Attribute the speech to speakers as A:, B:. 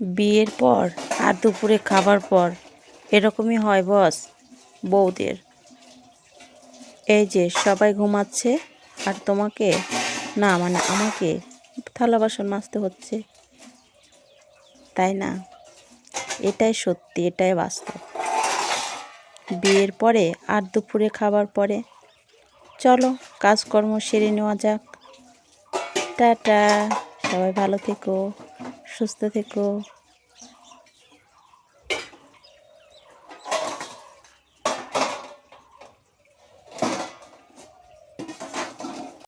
A: বিয়ের পর আর দুপুরে খাবার পর এরকমই হয় বস বউদের। এই যে সবাই ঘুমাচ্ছে আর তোমাকে না মানে আমাকে থালা বাসন মাজতে হচ্ছে, তাই না? এটাই সত্যি, এটাই বাস্তব। বিয়ের পরে আর দুপুরে খাবার পরে চলো কাজকর্ম সেরে নেওয়া যাক। টাটা, সবাই ভালো থেকো, সুস্থ থেকো।